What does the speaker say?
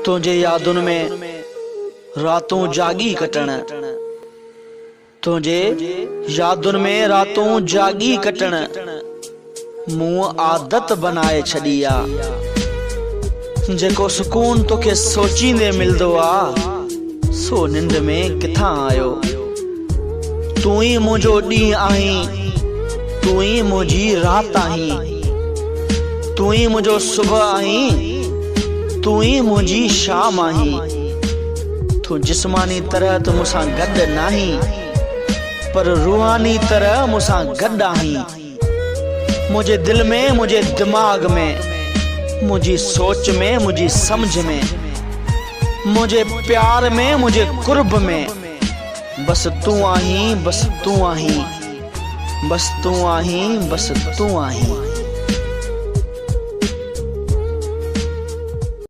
तुझे यादुन में रातों जागी कटण, तुझे यादुन में रातों जागी कटण, मुँह आदत बनाए छड़ी आ। जेको सुकून तोखे सोचींदे मिलदो आ, सो निंद में किथां आयो। तू ही मुझो ॾींहुं आहीं, तू ही मुझी रात आहीं, तू ही मुझो सुबह आहीं, तू ही मुझी शाम आहीं। तू जिस्मानी तरह तो मुसां गॾु नाहीं, पर रूहानी तरह मुसां गॾु आहीं। मुझे दिल में, मुझे दिमाग में, मुझी सोच में, मुझी समझ में, मुझे प्यार में, मुझे कुर्ब में, बस तू आहीं, बस तू आहीं, बस तू आहीं, बस तू आहीं।